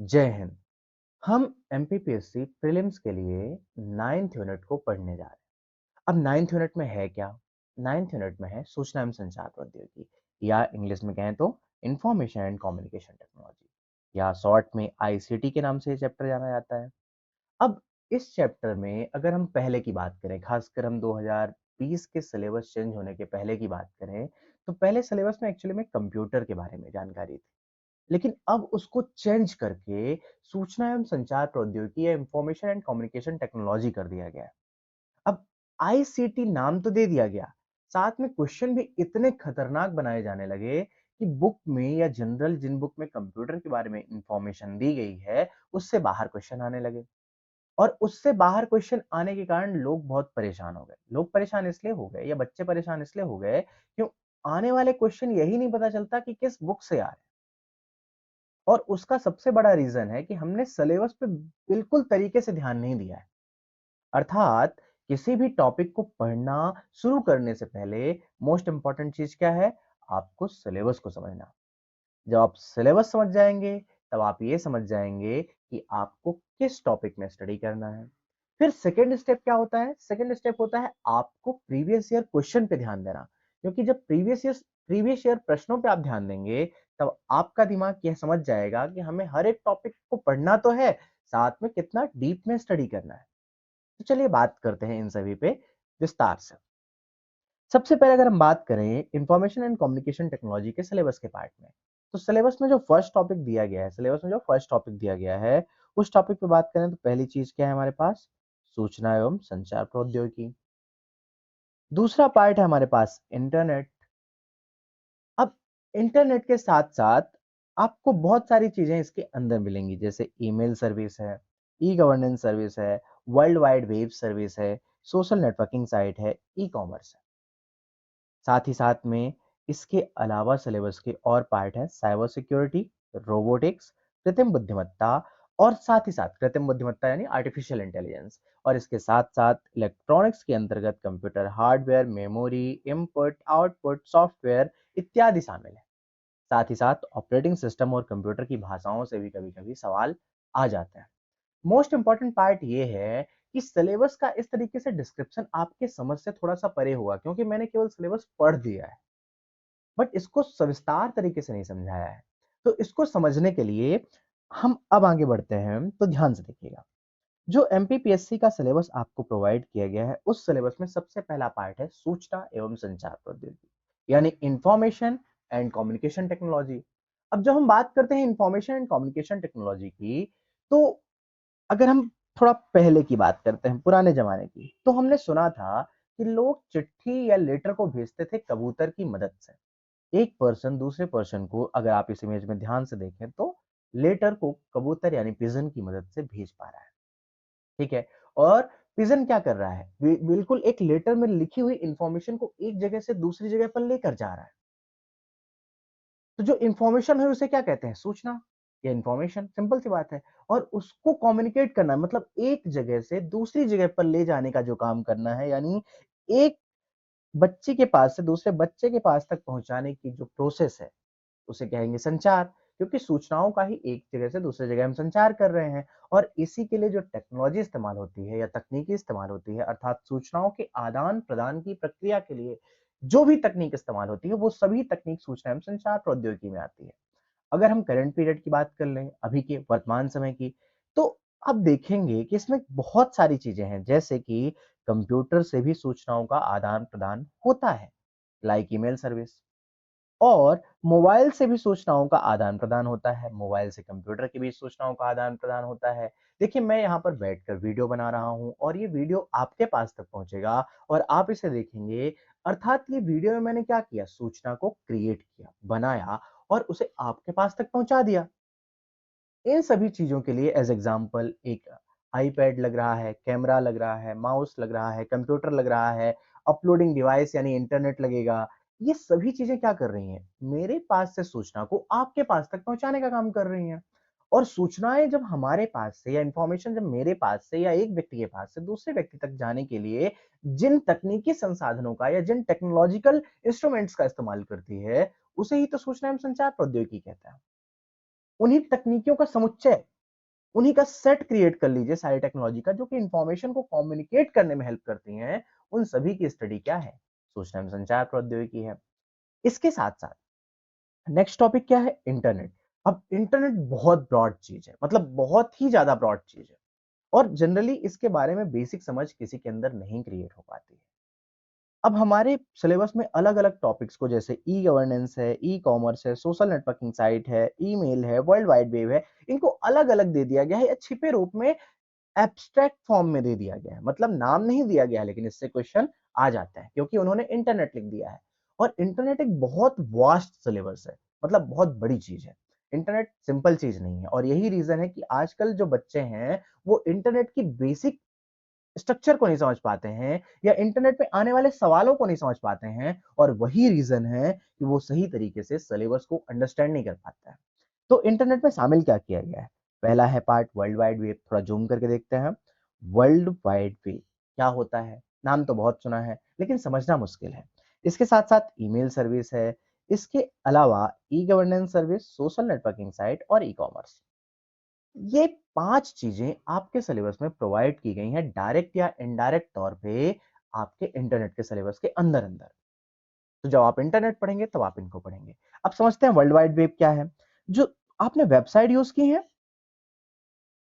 जय हिंद। हम MPPSC prelims के लिए 9th यूनिट को पढ़ने जा रहे हैं। अब 9th यूनिट में है क्या? 9th यूनिट में है सूचना एवं संचार प्रौद्योगिकी, या इंग्लिश में कहें तो इंफॉर्मेशन एंड कम्युनिकेशन टेक्नोलॉजी, या शॉर्ट में आईसीटी के नाम से ये चैप्टर जाना जाता है। अब इस चैप्टर में अगर हम पहले की बात करें, खासकर हम 2020 के सिलेबस चेंज होने के पहले की बात करें, तो पहले सिलेबस में एक्चुअली में कंप्यूटर के बारे में जानकारी थी। लेकिन अब उसको चेंज करके सूचना एवं संचार प्रौद्योगिकी या इंफॉर्मेशन एंड कम्युनिकेशन टेक्नोलॉजी कर दिया गया है। अब आईसीटी नाम तो दे दिया गया, साथ में क्वेश्चन भी इतने खतरनाक बनाए जाने लगे कि बुक में या जनरल जिन बुक में कंप्यूटर के बारे में इंफॉर्मेशन दी गई है, उससे बाहर क्वेश्चन आने लगे। और उससे बाहर क्वेश्चन आने के कारण लोग बहुत परेशान हो गए। लोग परेशान इसलिए हो गए या बच्चे परेशान इसलिए हो गए क्यों? आने वाले क्वेश्चन यही नहीं पता चलता कि किस बुक से आ रहे हैं। और उसका सबसे बड़ा रीजन है कि हमने सिलेबस पे बिल्कुल तरीके से ध्यान नहीं दिया है। अर्थात किसी भी टॉपिक को पढ़ना शुरू करने से पहले मोस्ट इंपॉर्टेंट चीज क्या है? आपको सिलेबस को समझना। जब आप सिलेबस समझ जाएंगे, तब आप ये समझ जाएंगे कि आपको किस टॉपिक में स्टडी करना है। फिर सेकेंड स्टेप क्या होता है? सेकेंड स्टेप होता है आपको प्रीवियस ईयर क्वेश्चन पे ध्यान देना। क्योंकि जब प्रीवियस ईयर प्रश्नों पे आप ध्यान देंगे, तब आपका दिमाग यह समझ जाएगा कि हमें हर एक टॉपिक को पढ़ना तो है, साथ में कितना डीप में स्टडी करना है। तो चलिए बात करते हैं इन सभी पे विस्तार से। सबसे पहले अगर हम बात करें इंफॉर्मेशन एंड कम्युनिकेशन टेक्नोलॉजी के सिलेबस के पार्ट में, तो सिलेबस में जो फर्स्ट टॉपिक दिया गया है, उस टॉपिक पे बात करें तो पहली चीज क्या है हमारे पास? सूचना एवं संचार प्रौद्योगिकी। दूसरा पार्ट है हमारे पास इंटरनेट। अब इंटरनेट के साथ साथ आपको बहुत सारी चीजें इसके अंदर मिलेंगी, जैसे ईमेल सर्विस है, ई गवर्नेंस सर्विस है, वर्ल्ड वाइड वेब सर्विस है, सोशल नेटवर्किंग साइट है, ई कॉमर्स है। साथ ही साथ में इसके अलावा सिलेबस के और पार्ट हैं साइबर सिक्योरिटी, रोबोटिक्स, कृत्रिम बुद्धिमत्ता, और साथ ही साथ कृत्रिम बुद्धिमत्ता यानी आर्टिफिशियल इंटेलिजेंस। और इसके साथ साथ इलेक्ट्रॉनिक्स के अंतर्गत computer hardware, memory, input, output, software इत्यादि शामिल है। साथ ही साथ ऑपरेटिंग सिस्टम और कंप्यूटर की भाषाओं से भी कभी कभी सवाल आ जाते हैं। मोस्ट इंपॉर्टेंट पार्ट ये है कि सिलेबस का इस तरीके से डिस्क्रिप्शन आपके समझ से थोड़ा सा परे होगा, क्योंकि मैंने केवल सिलेबस पढ़ दिया है, बट इसको सविस्तार तरीके से नहीं समझाया है। तो इसको समझने के लिए हम अब आगे बढ़ते हैं, तो ध्यान से देखिएगा। जो एमपीपीएससी का सिलेबस आपको प्रोवाइड किया गया है, उस सिलेबस में सबसे पहला पार्ट है सूचना एवं संचार प्रौद्योगिकी, यानी इंफॉर्मेशन एंड कम्युनिकेशन टेक्नोलॉजी। अब जब हम बात करते हैं इंफॉर्मेशन एंड कम्युनिकेशन टेक्नोलॉजी की, तो अगर हम थोड़ा पहले की बात करते हैं, पुराने जमाने की, तो हमने सुना था कि लोग चिट्ठी या लेटर को भेजते थे कबूतर की मदद से। एक पर्सन दूसरे पर्सन को, अगर आप इस इमेज में ध्यान से देखें, तो लेटर को कबूतर यानी पिजन की मदद से भेज पा रहा है। ठीक है। और पिजन क्या कर रहा है? बिल्कुल एक लेटर में लिखी हुई इंफॉर्मेशन को एक जगह से दूसरी जगह पर लेकर जा रहा है। तो जो इंफॉर्मेशन है उसे क्या कहते हैं? सूचना या इंफॉर्मेशन, सिंपल सी बात है। और उसको कम्युनिकेट करना मतलब एक जगह से दूसरी जगह पर ले जाने का जो काम करना है, यानी एक बच्चे के पास से दूसरे बच्चे के पास तक पहुंचाने की जो प्रोसेस है, उसे कहेंगे संचार। क्योंकि सूचनाओं का ही एक जगह से दूसरे जगह हम संचार कर रहे हैं। और इसी के लिए जो टेक्नोलॉजी इस्तेमाल होती है या तकनीकी इस्तेमाल होती है, अर्थात सूचनाओं के आदान प्रदान की प्रक्रिया के लिए जो भी तकनीक इस्तेमाल होती है, वो सभी तकनीक सूचना एवं संचार प्रौद्योगिकी में आती है। अगर हम करंट पीरियड की बात कर लें, अभी के वर्तमान समय की, तो आप देखेंगे कि इसमें बहुत सारी चीजें हैं, जैसे कि कंप्यूटर से भी सूचनाओं का आदान प्रदान होता है, लाइक ईमेल सर्विस। और मोबाइल से भी सूचनाओं का आदान प्रदान होता है, मोबाइल से कंप्यूटर के बीच सूचनाओं का आदान प्रदान होता है। देखिए, मैं यहाँ पर बैठकर वीडियो बना रहा हूँ और ये वीडियो आपके पास तक पहुंचेगा और आप इसे देखेंगे। अर्थात ये वीडियो में मैंने क्या किया? सूचना को क्रिएट किया, बनाया और उसे आपके पास तक पहुंचा दिया। इन सभी चीजों के लिए एज एग्जाम्पल एक आईपैड लग रहा है, कैमरा लग रहा है, माउस लग रहा है, कंप्यूटर लग रहा है, अपलोडिंग डिवाइस यानी इंटरनेट लगेगा। ये सभी चीजें क्या कर रही हैं? मेरे पास से सूचना को आपके पास तक पहुंचाने का काम कर रही हैं। और सूचनाएं जब हमारे पास से या इंफॉर्मेशन जब मेरे पास से या एक व्यक्ति के पास से दूसरे व्यक्ति तक जाने के लिए जिन तकनीकी संसाधनों का या जिन टेक्नोलॉजिकल इंस्ट्रूमेंट्स का इस्तेमाल करती है, उसे ही तो सूचना एवं संचार प्रौद्योगिकी कहता है। उन्हीं तकनीकियों का समुच्चय उन्हीं का सेट क्रिएट कर लीजिए सारी टेक्नोलॉजी का, जो कि इंफॉर्मेशन को कम्युनिकेट करने में हेल्प करती हैं, उन सभी की स्टडी क्या है? सूचना एवं संचार प्रौद्योगिकी है। इसके साथ-साथ नेक्स्ट टॉपिक क्या है? इंटरनेट। अब इंटरनेट बहुत ब्रॉड चीज़ है, मतलब बहुत ही ज़्यादा ब्रॉड चीज़ है और जनरली इसके बारे में बेसिक समझ किसी के अंदर नहीं क्रिएट हो पाती है। अब हमारे सिलेबस में अलग-अलग टॉपिक्स को, जैसे ई-गवर्नेंस है, ई-कॉमर्स है, सोशल नेटवर्किंग साइट है, ईमेल है, वर्ल्ड वाइड वेब है, इनको अलग-अलग दे दिया गया है या छिपे रूप में एब्स्ट्रैक्ट फॉर्म में दे दिया गया है। मतलब नाम नहीं दिया गया है, लेकिन इससे क्वेश्चन आ जाता है क्योंकि उन्होंने इंटरनेट लिख दिया है। और इंटरनेट एक बहुत वास्ट सिलेबस है, मतलब बहुत बड़ी चीज़ है। इंटरनेट सिंपल चीज़ नहीं है और यही रीज़न है कि आजकल जो बच्चे हैं, वो इंटरनेट की बेसिक स्ट्रक्चर को नहीं समझ पाते हैं या इंटरनेट पे आने वाले सवालों को नहीं समझ पाते हैं और वही रीज़न है कि वो सही तरीके से सिलेबस को अंडरस्टैंड नहीं कर पाता है। तो इंटरनेट में शामिल क्या किया गया है? पहला है पार्ट वर्ल्ड वाइड वेब, थोड़ा ज़ूम करके देखते हैं। वर्ल्ड वाइड वेब क्या होता है? नाम तो बहुत सुना है, लेकिन समझना मुश्किल है। इसके साथ-साथ ईमेल सर्विस है, इसके अलावा e-governance service, social networking site और ई-कॉमर्स। ये 5 चीज़ें आपके सिलेबस में प्रोवाइड की गई हैं डायरेक्ट या इनडायरेक्ट तौर पे आपके इंटरनेट के सिलेबस के अंदर-अंदर। तो जब आप इंटरनेट पढ़ेंगे तब आप इनको पढ़ेंगे। अब समझते हैं वर्ल्ड वाइड वेब क्या है? जो आपने वेबसाइट यूज़ की है,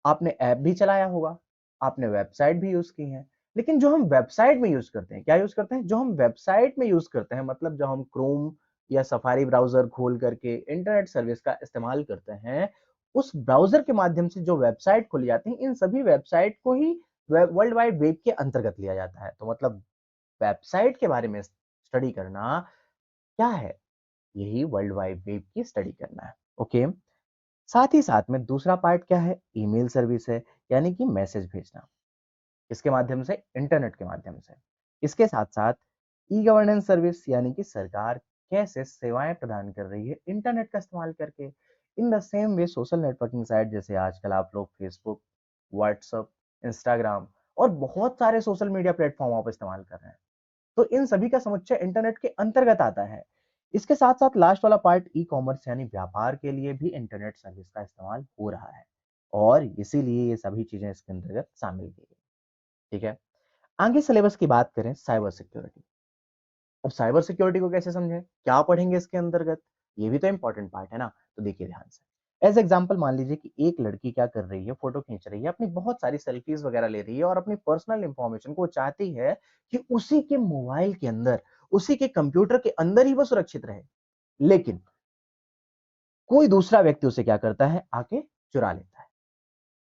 आपने ऐप भी चलाया होगा, आपने वेबसाइट भी यूज़ की है, लेकिन जो हम वेबसाइट में यूज़ करते हैं, क्या यूज़ करते हैं? जो हम वेबसाइट में यूज़ करते हैं, मतलब जब हम क्रोम या सफारी ब्राउज़र खोल करके इंटरनेट सर्विस का इस्तेमाल करते हैं, उस ब्राउज़र के माध्यम से जो वेबसाइट खोली जाती है, इन सभी वेबसाइट को ही वर्ल्ड वाइड वेब के अंतर्गत लिया जाता है। तो मतलब वेबसाइट के बारे में स्टडी करना क्या है? यही वर्ल्ड वाइड वेब की स्टडी करना है। ओके। साथ ही साथ में दूसरा पार्ट क्या है? ईमेल सर्विस है, यानी कि मैसेज भेजना। इसके माध्यम से, इंटरनेट के माध्यम से। इसके साथ-साथ ई-गवर्नेंस सर्विस, यानी कि सरकार कैसे सेवाएँ प्रदान कर रही है इंटरनेट का इस्तेमाल करके। In the same way social networking site, जैसे आजकल आप लोग फेसबुक, व्हाट्सएप, इंस्टाग्राम और बहुत सारे सोशल मीडिया प्लेटफ़ॉर्म आप इस्तेमाल कर रहे हैं। तो इन सभी का समुच्चय इंटरनेट के अंतर्गत आता है। इसके साथ-साथ लास्ट वाला पार्ट ई-कॉमर्स, यानी व्यापार के लिए भी इंटरनेट सर्विस का इस्तेमाल हो रहा है और इसीलिए ये सभी चीज़ें इसके अंतर्गत शामिल की गई। ठीक है? आगे सिलेबस की बात करें, साइबर सिक्योरिटी। अब साइबर सिक्योरिटी को कैसे समझें? क्या पढ़ेंगे इसके अंतर्गत? ये भी तो इम्पोर्टेंट पार्ट है ना, तो देखिए ध्यान से। एज़ एग्जांपल मान लीजिए कि एक लड़की क्या कर रही है, फोटो खींच रही है, अपनी बहुत सारी सेल्फीज़ वगैरह ले रही है और अपनी पर्सनल इन्फॉर्मेशन को चाहती है कि उसी के मोबाइल के अंदर, उसी के कंप्यूटर के अंदर ही वो सुरक्षित रहे। लेकिन कोई दूसरा व्यक्ति उसे क्या करता है? आके चुरा लेता है।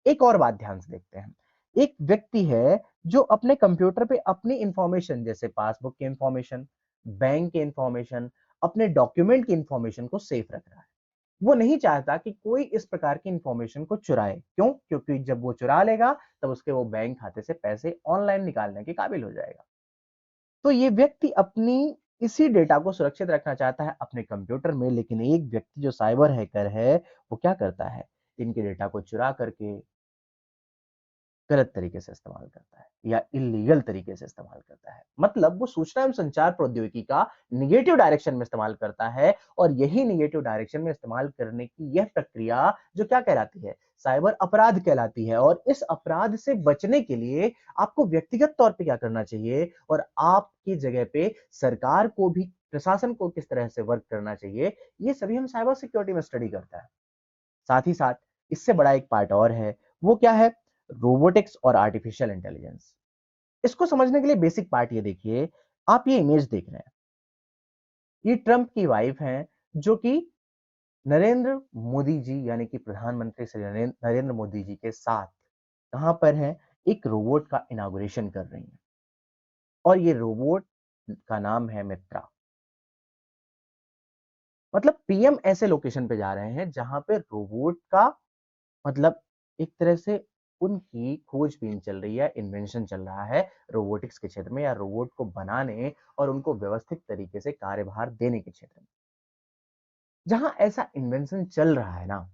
एक और बात ध्यान से देखते हैं। एक व्यक्ति है जो अपने कंप्यूटर पे अपनी इन्फॉर्मेशन, जैसे पासबुक की इन्फॉर्मेशन, बैंक की इन्फॉर्मेशन, अपने डॉक्यूमेंट की इन्फॉर्मेशन को सेफ रख रहा है। वो नहीं चाहता कि कोई इस प्रकार की इन्फॉर्मेशन को चुराए। क्यों? क्योंकि जब वो चुरा लेगा तब उसके वो बैंक खाते से पैसे ऑनलाइन निकालने के काबिल हो जाएगा। तो ये व्यक्ति अपनी इसी डेटा को सुरक्षित रखना चाहता है अपने कंप्यूटर में, लेकिन एक व्यक्ति जो साइबर हैकर है, वो क्या करता है? इनके डेटा को चुरा करके गलत तरीके से इस्तेमाल करता है या इल्लीगल तरीके से इस्तेमाल करता है। मतलब वो सूचना एवं संचार प्रौद्योगिकी का नेगेटिव डायरेक्शन में इस्तेमाल करता है और यही नेगेटिव डायरेक्शन में इस्तेमाल करने की यह प्रक्रिया जो क्या कहलाती है? साइबर अपराध कहलाती है और इस अपराध से बचने के लिए आपको व्यक्तिगत तौर पे क्या करना चाहिए और आपकी जगह पे सरकार को भी, प्रशासन को किस तरह से वर्क करना चाहिए, ये सभी हम साइबर सिक्योरिटी में स्टडी करते हैं। साथ ही साथ इससे बड़ा एक पार्ट और है, वो क्या है? रोबोटिक्स और आर्टिफिशियल इंटेलिजेंस। इसको समझने के लिए बेसिक पार्ट ये देखिए, आप ये इमेज देख रहे हैं, ये ट्रंप की वाइफ हैं जो कि नरेंद्र मोदी जी, यानी कि प्रधानमंत्री श्री नरेंद्र मोदी जी के साथ कहां पर हैं? एक रोबोट का इनॉग्रेशन कर रही हैं और ये रोबोट का नाम है मित्रा। मतलब पीएम ऐसे लोकेशन पे जा रहे हैं जहां पे रोबोट का, मतलब एक तरह से उनकी खोजबीन चल रही है, इन्वेंशन चल रहा है रोबोटिक्स के क्षेत्र में या रोबोट को बनाने और उनको व्यवस्थित तरीके से कार्यभार देने के क्षेत्र में। जहां ऐसा इन्वेंशन चल रहा है ना,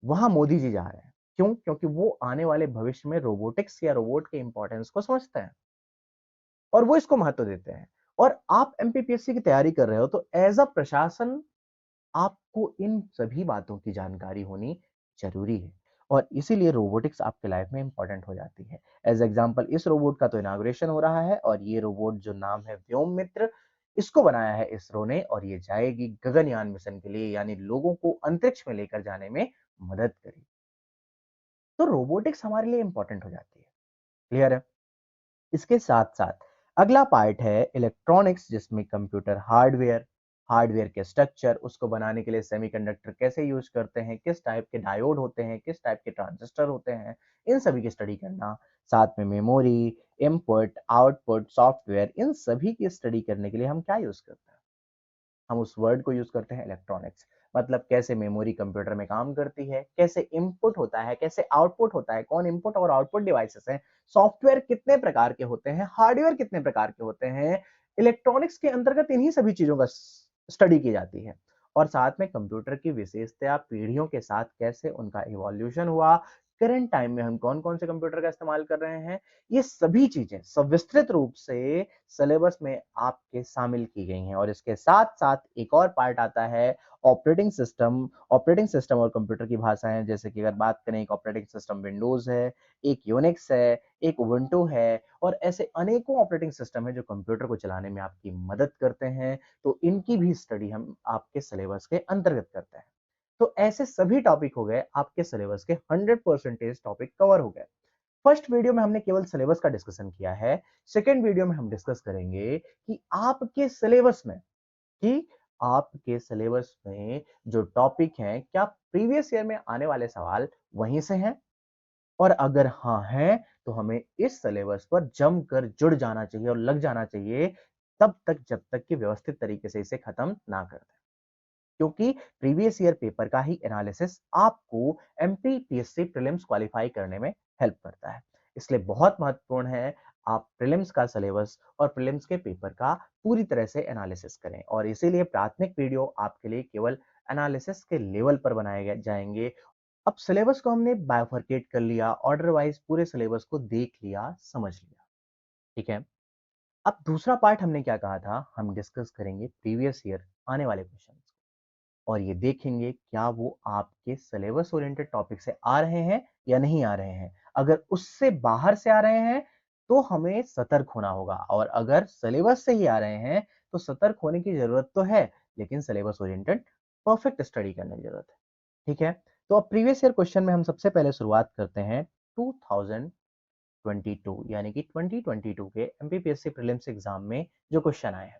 वहां मोदी जी जा रहे हैं। क्यों? क्योंकि वो आने वाले भविष्य में रोबोटिक्स या रोबोट के इंपॉर्टेंस को समझते हैं और वो इसको महत्व देते हैं। और आप एमपीपीएससी की तैयारी कर रहे हो तो एज अ प्रशासन आपको इन सभी बातों की जानकारी होनी जरूरी है और इसीलिए रोबोटिक्स आपके लाइफ में इंपॉर्टेंट हो जाती है। एज एग्जांपल इस रोबोट का तो इनाग्रेशन हो रहा है और ये रोबोट जो नाम है व्योममित्र, इसको बनाया है इसरो ने और ये जाएगी गगनयान मिशन के लिए, यानी लोगों को अंतरिक्ष में लेकर जाने में मदद करेगी। तो रोबोटिक्स हमारे लिए इंपॉर्टेंट हो जाती है। क्लियर है? इसके साथ-साथ अगला पार्ट है इलेक्ट्रॉनिक्स, जिसमें कंप्यूटर हार्डवेयर, हार्डवेयर के स्ट्रक्चर, उसको बनाने के लिए सेमीकंडक्टर कैसे यूज करते हैं, किस टाइप के डायोड होते हैं, किस टाइप के ट्रांजिस्टर होते हैं, इन सभी की स्टडी करना। साथ में मेमोरी, इनपुट, आउटपुट, सॉफ्टवेयर, इन सभी की स्टडी करने के लिए हम क्या यूज करते हैं? हम उस वर्ड को यूज करते हैं इलेक्ट्रॉनिक्स। मतलब कैसे मेमोरी कंप्यूटर में काम करती है, कैसे इनपुट होता है, कैसे आउटपुट होता है, कौन इनपुट और आउटपुट डिवाइसेस हैं, सॉफ्टवेयर कितने प्रकार के होते हैं, हार्डवेयर कितने प्रकार के होते हैं। इलेक्ट्रॉनिक्स के अंतर्गत इन्हीं सभी चीजों का स्टडी की जाती है। और साथ में कंप्यूटर की विशेषता पीढ़ियों के साथ कैसे उनका इवोल्यूशन हुआ, करंट टाइम में हम कौन कौन से कंप्यूटर का इस्तेमाल कर रहे हैं, ये सभी चीजें सविस्तृत रूप से सिलेबस में आपके शामिल की गई हैं। और इसके साथ साथ एक और पार्ट आता है ऑपरेटिंग सिस्टम। ऑपरेटिंग सिस्टम और कंप्यूटर की भाषाएं, जैसे कि अगर बात करें, एक ऑपरेटिंग सिस्टम विंडोज है, एक यूनिक्स है, एक उबुंटू है, और ऐसे अनेकों ऑपरेटिंग सिस्टम है जो कंप्यूटर को चलाने में आपकी मदद करते हैं। तो इनकी भी स्टडी हम आपके सिलेबस के अंतर्गत करते हैं। तो ऐसे सभी टॉपिक हो गए आपके सिलेबस के 100% टॉपिक कवर हो गए। फर्स्ट वीडियो में हमने केवल सिलेबस का डिस्कशन किया है। सेकेंड वीडियो में हम डिस्कस करेंगे कि आपके सिलेबस में जो टॉपिक हैं, क्या प्रीवियस ईयर में आने वाले सवाल वहीं से हैं, और अगर हाँ है तो हमें इस सिलेबस पर जमकर जुड़ जाना चाहिए और लग जाना चाहिए, तब तक जब तक कि व्यवस्थित तरीके से इसे खत्म ना कर दें। क्योंकि प्रीवियस ईयर पेपर का ही एनालिसिस आपको एमपीपीएससी प्रीलिम्स क्वालिफाई करने में हेल्प करता है। इसलिए बहुत महत्वपूर्ण है आप प्रीलिम्स का सिलेबस और प्रीलिम्स के पेपर का पूरी तरह से एनालिसिस करें, और इसीलिए प्राथमिक वीडियो आपके लिए केवल एनालिसिस के लेवल पर बनाए जाएंगे। अब सिलेबस को हमने बाइफरकेट कर लिया, ऑर्डर वाइज पूरे सिलेबस को देख लिया, समझ लिया। ठीक है, अब दूसरा पार्ट हमने क्या कहा था, हम डिस्कस करेंगे प्रीवियस ईयर आने वाले क्वेश्चन और ये देखेंगे क्या वो आपके सिलेबस ओरिएंटेड टॉपिक से आ रहे हैं या नहीं आ रहे हैं। अगर उससे बाहर से आ रहे हैं तो हमें सतर्क होना होगा, और अगर सिलेबस से ही आ रहे हैं तो सतर्क होने की जरूरत तो है, लेकिन सिलेबस ओरिएंटेड परफेक्ट स्टडी करने की जरूरत है। ठीक है, तो अब प्रीवियस ईयर क्वेश्चन में हम सबसे पहले शुरुआत करते हैं 2022 यानी कि 2022 के एमपीपीएससी प्रीलिम्स एग्जाम में जो क्वेश्चन आए हैं,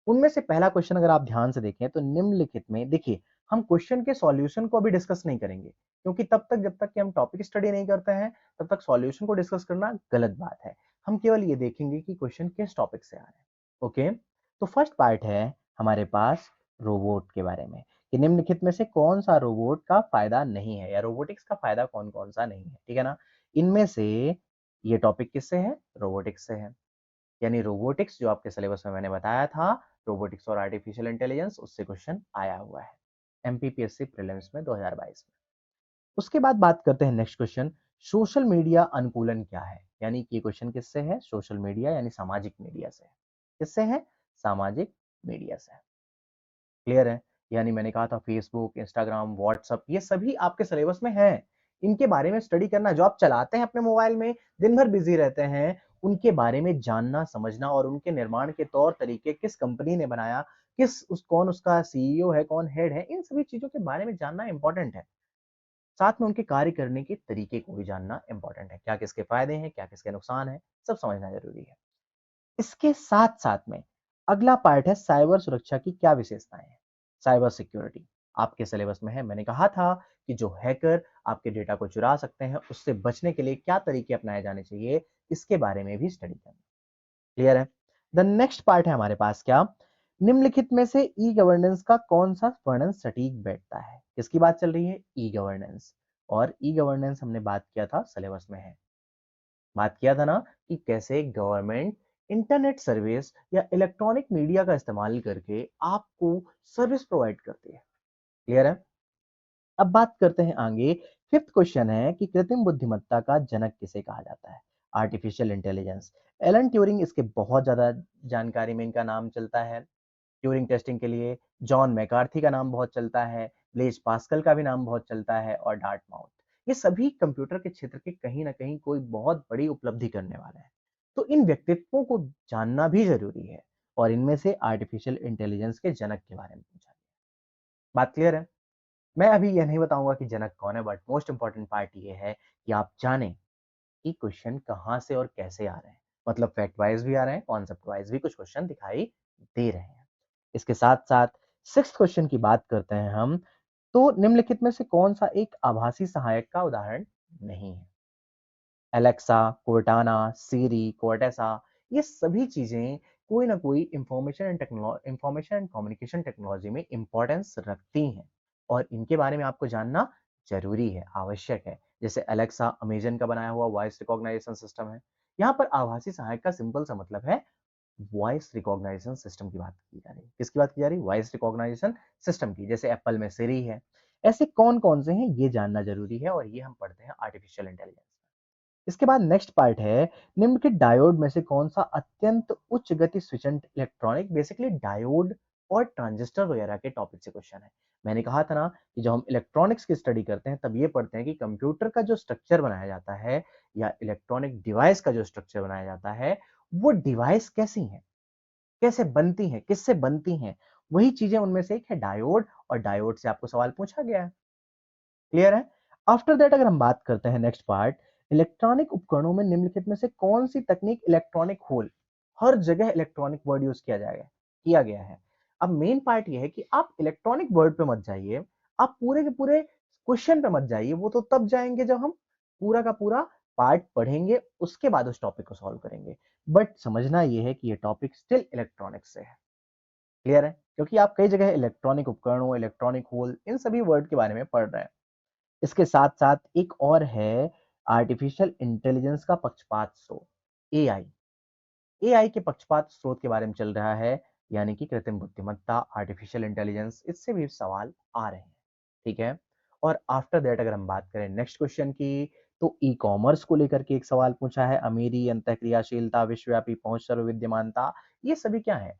उनमें से पहला क्वेश्चन अगर आप ध्यान से देखें तो निम्नलिखित में, देखिए हम क्वेश्चन के सॉल्यूशन को अभी डिस्कस नहीं करेंगे, क्योंकि तब तक जब तक कि हम टॉपिक स्टडी नहीं करते हैं तब तक सॉल्यूशन को डिस्कस करना गलत बात है। हम केवल ये देखेंगे कि क्वेश्चन किस टॉपिक से आ रहे हैं। ओके, तो फर्स्ट पार्ट है हमारे पास रोबोट के बारे में, कि निम्नलिखित में से कौन सा रोबोट का फायदा नहीं है, या रोबोटिक्स का फायदा कौन कौन सा नहीं है। ठीक है ना, इनमें से ये टॉपिक किससे है, रोबोटिक्स से है। यानी रोबोटिक्स जो आपके सिलेबस में मैंने बताया था, रोबोटिक्स और आर्टिफिशियल इंटेलिजेंस, उससे क्वेश्चन आया हुआ है एमपीपीएससी प्रीलिम्स में 2022 में। उसके बाद बात करते हैं नेक्स्ट क्वेश्चन, सोशल मीडिया अनुकूलन क्या है। यानी कि ये क्वेश्चन किससे है, सोशल मीडिया यानी सामाजिक मीडिया से है। किससे है, सामाजिक मीडिया से है। क्लियर है, यानी मैंने कहा था फेसबुक, इंस्टाग्राम, व्हाट्सअप, ये सभी आपके सिलेबस में हैं। इनके बारे में स्टडी करना, जो आप चलाते हैं अपने मोबाइल में, दिन भर बिजी रहते हैं, उनके बारे में जानना समझना, और उनके निर्माण के तौर तरीके, किस कंपनी ने बनाया, कौन उसका सीईओ है, कौन हेड है, इन सभी चीजों के बारे में जानना इंपॉर्टेंट है। साथ में उनके कार्य करने के तरीके को भी जानना इंपॉर्टेंट है, क्या किसके फायदे हैं, क्या किसके नुकसान है, सब समझना जरूरी है। इसके साथ साथ में अगला पार्ट है साइबर सुरक्षा की क्या विशेषताएं हैं। साइबर सिक्योरिटी आपके सिलेबस में है। मैंने कहा था कि जो हैकर आपके डेटा को चुरा सकते हैं, उससे बचने के लिए क्या तरीके अपनाए जाने चाहिए, इसके बारे में भी स्टडी करना। क्लियर है, द नेक्स्ट पार्ट है हमारे पास क्या, निम्नलिखित में से ई गवर्नेंस का कौन सा वर्णन सटीक बैठता है। किसकी बात चल रही है, ई गवर्नेंस। और ई गवर्नेंस हमने बात किया था सिलेबस में है, बात किया था ना कि कैसे गवर्नमेंट इंटरनेट सर्विस या इलेक्ट्रॉनिक मीडिया का इस्तेमाल करके आपको सर्विस प्रोवाइड करती है। क्लियर है, अब बात करते हैं आगे। फिफ्थ क्वेश्चन है कि कृत्रिम बुद्धिमत्ता का जनक किसे कहा जाता है, आर्टिफिशियल इंटेलिजेंस। एलन ट्यूरिंग इसके बहुत ज्यादा जानकारी में इनका नाम चलता है ट्यूरिंग टेस्टिंग के लिए। जॉन मैकार्थी का नाम बहुत चलता है, ब्लेज पास्कल का भी नाम बहुत चलता है, और डार्टमाउथ। ये सभी कंप्यूटर के क्षेत्र के कहीं ना कहीं कोई बहुत बड़ी उपलब्धि करने वाला है। तो इन व्यक्तित्वों को जानना भी जरूरी है, और इनमें से आर्टिफिशियल इंटेलिजेंस के जनक के बारे में पूछा गया। बात क्लियर है? मैं अभी यह नहीं बताऊंगा कि जनक कौन है, बट मोस्ट इंपॉर्टेंट पार्ट ये है कि आप जानें कि क्वेश्चन कहाँ से और कैसे आ रहे हैं। मतलब फैक्ट वाइज भी आ रहे हैं, कॉन्सेप्ट वाइज भी कुछ क्वेश्चन दिखाई दे रहे हैं। इसके साथ साथ सिक्स्थ क्वेश्चन की बात करते हैं हम। तो निम्नलिखित में से कौन सा एक आभासी सहायक का उदाहरण नहीं है? एलेक्सा, कोर्टाना, सीरी, कोर्टेसा, ये सभी चीजें कोई ना कोई इंफॉर्मेशन एंड कम्युनिकेशन टेक्नोलॉजी में इंपॉर्टेंस रखती हैं, और इनके बारे में आपको जानना जरूरी है, आवश्यक है। जैसे एलेक्सा अमेजन का बनाया हुआ वॉइस रिकॉग्नाइजेशन सिस्टम है। यहाँ पर आभासी सहायक का सिंपल सा मतलब है वॉइस रिकॉग्नाइजेशन सिस्टम की बात की जा रही है। किसकी बात की जा रही है? वॉइस रिकॉग्नाइजेशन सिस्टम की। जैसे एप्पल में सिरी है। ऐसे कौन कौन से हैं ये जानना जरूरी है, और ये हम पढ़ते हैं आर्टिफिशियल इंटेलिजेंस। इसके बाद नेक्स्ट पार्ट है, निम्नलिखित डायोड में से कौन सा अत्यंत उच्च गति स्विचेंट इलेक्ट्रॉनिक, बेसिकली डायोड और ट्रांजिस्टर वगैरह के टॉपिक से क्वेश्चन है। मैंने कहा था ना कि जब हम इलेक्ट्रॉनिक्स की स्टडी करते हैं तब ये पढ़ते हैं कि कंप्यूटर का जो स्ट्रक्चर बनाया जाता है या इलेक्ट्रॉनिक डिवाइस का जो स्ट्रक्चर बनाया जाता है, वो डिवाइस कैसी है, कैसे बनती हैं, किससे बनती हैं, वही चीजें उनमें से एक है डायोड, और डायोड से आपको सवाल पूछा गया है। क्लियर है? आफ्टर दैट अगर हम बात करते हैं नेक्स्ट पार्ट, इलेक्ट्रॉनिक उपकरणों में निम्नलिखित में से कौन सी तकनीक इलेक्ट्रॉनिक होल, हर जगह इलेक्ट्रॉनिक वर्ड यूज किया गया है। अब मेन पार्ट ये है कि आप इलेक्ट्रॉनिक वर्ड पे मत जाइए, आप पूरे के पूरे क्वेश्चन पे मत जाइए, वो तो तब जाएंगे जब हम पूरा का पूरा पार्ट पढ़ेंगे, उसके बाद उस टॉपिक को सॉल्व करेंगे। बट समझना यह है कि ये टॉपिक स्टिल इलेक्ट्रॉनिक्स से है। क्लियर है? क्योंकि आप कई जगह इलेक्ट्रॉनिक उपकरणों, इलेक्ट्रॉनिक होल, इन सभी वर्ड के बारे में पढ़ रहे हैं। इसके साथ साथ एक और है आर्टिफिशियल इंटेलिजेंस का पक्षपात स्रोत, एआई। एआई के पक्षपात स्रोत के बारे में चल रहा है, यानी कि कृत्रिम बुद्धिमत्ता, आर्टिफिशियल इंटेलिजेंस, इससे भी सवाल आ रहे हैं। ठीक है? और आफ्टर दैट अगर हम बात करें नेक्स्ट क्वेश्चन की, तो ई कॉमर्स को लेकर के एक सवाल पूछा है, अमीरी, अंतःक्रियाशीलता, विश्वव्यापी पहुंच, सर्वविद्यमानता, ये सभी क्या है?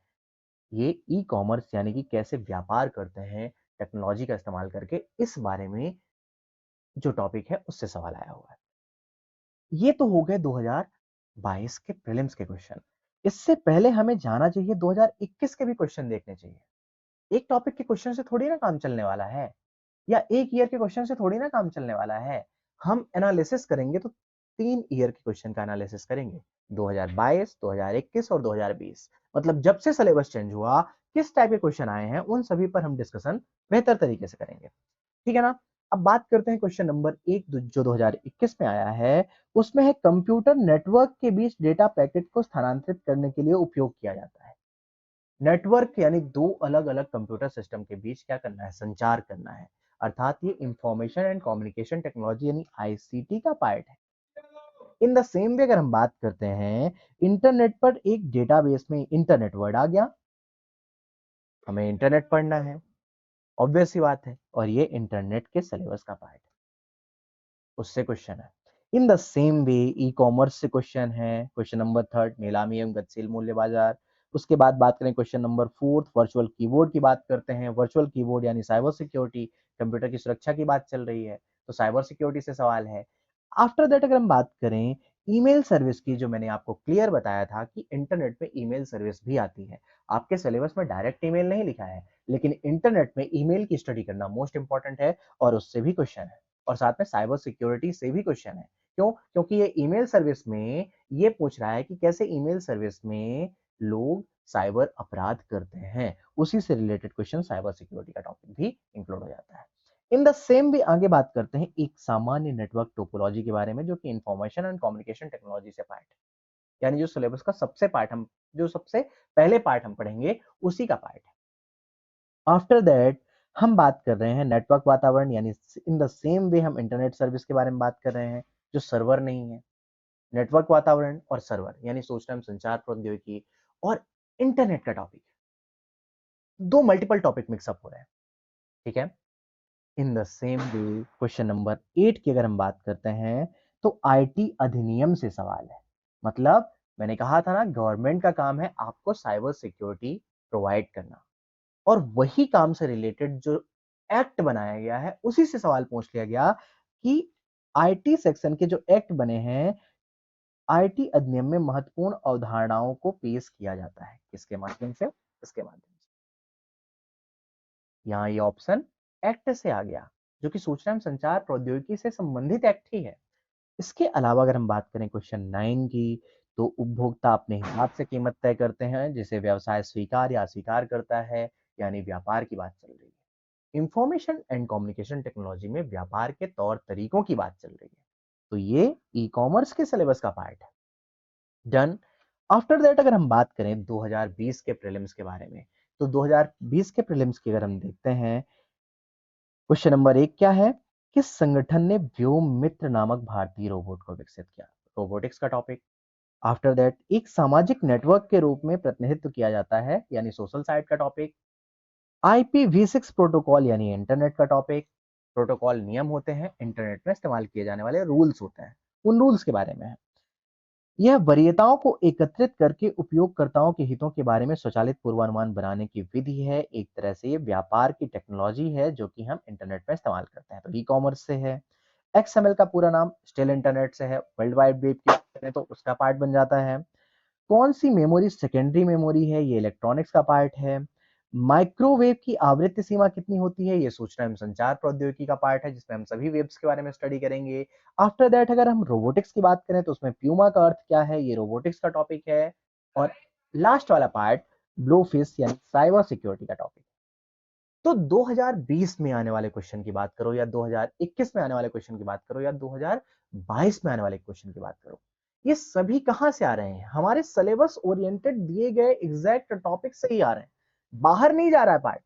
ये ई कॉमर्स यानी कि कैसे व्यापार करते हैं टेक्नोलॉजी का इस्तेमाल करके, इस बारे में जो टॉपिक है उससे सवाल आया हुआ है। ये तो हो गए 2022 के प्रीलिम्स के क्वेश्चन। इससे पहले हमें जाना चाहिए 2021 के भी क्वेश्चन देखने चाहिए। एक टॉपिक के क्वेश्चन से थोड़ी ना काम चलने वाला है, या एक ईयर के क्वेश्चन से थोड़ी ना काम चलने वाला है। हम एनालिसिस करेंगे तो 3 ईयर के क्वेश्चन का एनालिसिस करेंगे, 2022, 2021 और 2020। मतलब जब से सिलेबस चेंज हुआ, किस टाइप के क्वेश्चन आए हैं, उन सभी पर हम डिस्कशन बेहतर तरीके से करेंगे। ठीक है ना? अब बात करते हैं क्वेश्चन नंबर 1 जो 2021 में आया है। उसमें है कंप्यूटर नेटवर्क के बीच डेटा पैकेट को स्थानांतरित करने के लिए उपयोग किया जाता है। नेटवर्क यानी दो अलग अलग कंप्यूटर सिस्टम के बीच क्या करना है? संचार करना है। अर्थात ये इंफॉर्मेशन एंड कम्युनिकेशन टेक्नोलॉजी यानी आईसीटी का पार्ट है। इन द सेम वे अगर हम बात करते हैं, इंटरनेट पर एक डेटाबेस में इंटरनेट वर्ड आ गया, हमें इंटरनेट पढ़ना है, ऑब्वियस सी बात है, और ये इंटरनेट के सिलेबस का पार्ट है, उससे क्वेश्चन है। In the same way e commerce से क्वेश्चन है, क्वेश्चन नंबर थर्ड, नीलामी एवं गतिशील मूल्य बाजार। उसके बाद बात करें question number fourth, virtual keyboard की बात करते हैं। वर्चुअल कीबोर्ड यानी साइबर सिक्योरिटी, कंप्यूटर की सुरक्षा की बात चल रही है, तो साइबर सिक्योरिटी से सवाल है। आफ्टर दैट अगर हम बात करें ईमेल सर्विस की, जो मैंने आपको क्लियर बताया था कि इंटरनेट पे ईमेल सर्विस भी आती है। आपके सिलेबस में डायरेक्ट ईमेल नहीं लिखा है, लेकिन इंटरनेट में ईमेल की स्टडी करना मोस्ट इंपॉर्टेंट है, और उससे भी क्वेश्चन है। और साथ में साइबर सिक्योरिटी से भी क्वेश्चन है। क्यों? क्योंकि ये ईमेल सर्विस में ये पूछ रहा है कि कैसे ईमेल सर्विस में लोग साइबर अपराध करते हैं, उसी से रिलेटेड क्वेश्चन साइबर सिक्योरिटी का टॉपिक भी इंक्लूड हो जाता है। इन द सेम भी आगे बात करते हैं एक सामान्य नेटवर्क टोपोलॉजी के बारे में, जो कि इंफॉर्मेशन एंड कम्युनिकेशन टेक्नोलॉजी से पार्ट है। यानी जो सिलेबस का सबसे पार्ट हम जो सबसे पहले पार्ट हम पढ़ेंगे, उसी का पार्ट है। आफ्टर दैट हम बात कर रहे हैं नेटवर्क वातावरण, यानी इन द सेम वे हम इंटरनेट सर्विस के बारे में बात कर रहे हैं, जो सर्वर नहीं है। नेटवर्क वातावरण और सर्वर यानी सूचना एवं संचार प्रौद्योगिकी और इंटरनेट का टॉपिक, दो मल्टीपल टॉपिक मिक्सअप हो रहे हैं। ठीक है? In the same way question number 8 की अगर हम बात करते हैं, तो आईटी अधिनियम से सवाल है। मतलब मैंने कहा था ना, गवर्नमेंट का काम है आपको साइबर सिक्योरिटी प्रोवाइड करना, और वही काम से रिलेटेड जो एक्ट बनाया गया है, उसी से सवाल पूछ लिया गया कि आईटी सेक्शन के जो एक्ट बने हैं, आईटी अधिनियम में महत्वपूर्ण अवधारणाओं को पेश किया जाता है। किसके माध्यम से? इसके माध्यम से। यहाँ ये ऑप्शन एक्ट से आ गया, जो कि सूचना एवं संचार प्रौद्योगिकी से संबंधित एक्ट ही है। इसके अलावा अगर हम बात करें क्वेश्चन 9 की, तो उपभोक्ता अपने हिसाब से कीमत तय करते हैं, जिसे व्यवसाय स्वीकार या अस्वीकार करता है, यानी व्यापार की बात चल रही है। इंफॉर्मेशन एंड कम्युनिकेशन टेक्नोलॉजी में व्यापार के तौर तरीकों की बात चल रही है। तो ये ई कॉमर्स के सिलेबस का पार्ट है। डन। आफ्टर दैट अगर हम बात करें 2020 के प्रीलिम्स के बारे में, तो 2020 के प्रीलिम्स की अगर हम देखते हैं, क्वेश्चन नंबर 1 क्या है? किस संगठन ने व्योम मित्र नामक भारतीय रोबोट को विकसित किया? रोबोटिक्स का टॉपिक। आफ्टर दैट एक सामाजिक नेटवर्क के रूप में प्रतिनिधित्व किया जाता है, यानी सोशल साइट का टॉपिक। IPv6 प्रोटोकॉल यानी इंटरनेट का टॉपिक। प्रोटोकॉल नियम होते हैं, इंटरनेट में इस्तेमाल किए जाने वाले रूल्स होते हैं, उन रूल्स के बारे में है। यह वरीयताओं को एकत्रित करके उपयोगकर्ताओं के हितों के बारे में स्वचालित पूर्वानुमान बनाने की विधि है। एक तरह से ये व्यापार की टेक्नोलॉजी है, जो कि हम इंटरनेट में इस्तेमाल करते हैं। तो ई कॉमर्स से है। XML का पूरा नाम स्टिल इंटरनेट से है। वर्ल्ड वाइड वेब की बात करें तो उसका पार्ट बन जाता है। कौन सी मेमोरी सेकेंडरी मेमोरी है? ये इलेक्ट्रॉनिक्स का पार्ट है। माइक्रोवेव की आवृत्ति सीमा कितनी होती है? ये सूचना एवं संचार प्रौद्योगिकी का पार्ट है, जिसमें हम सभी वेब्स के बारे में स्टडी करेंगे। आफ्टर दैट अगर हम रोबोटिक्स की बात करें, तो उसमें प्यूमा का अर्थ क्या है? ये रोबोटिक्स का टॉपिक है। और लास्ट वाला पार्ट ब्लूफिश यानी साइबर सिक्योरिटी का टॉपिक। तो 2020 में आने वाले क्वेश्चन की बात करो, या 2021 में आने वाले क्वेश्चन की बात करो, या 2022 में आने वाले क्वेश्चन की बात करो, ये सभी कहां से आ रहे हैं? हमारे सिलेबस ओरिएंटेड दिए गए एग्जैक्ट टॉपिक से ही आ रहे हैं। बाहर नहीं जा रहा है पार्ट।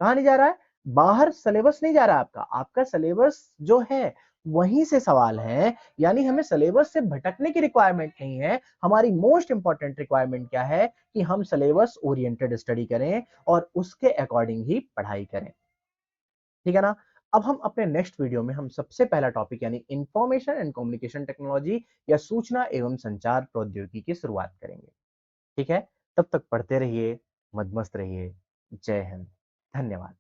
कहां नहीं जा रहा है? बाहर सिलेबस नहीं जा रहा है आपका। आपका सिलेबस जो है वहीं से सवाल है, यानी हमें सिलेबस से भटकने की रिक्वायरमेंट नहीं है। हमारी मोस्ट इंपॉर्टेंट रिक्वायरमेंट क्या है? कि हम सिलेबस ओरिएंटेड स्टडी करें और उसके अकॉर्डिंग ही पढ़ाई करें। ठीक है ना? अब हम अपने नेक्स्ट वीडियो में हम सबसे पहला टॉपिक यानी इंफॉर्मेशन एंड कम्युनिकेशन टेक्नोलॉजी या सूचना एवं संचार प्रौद्योगिकी की शुरुआत करेंगे। ठीक है? तब तक पढ़ते रहिए, मदमस्त रहिए। जय हिंद। धन्यवाद।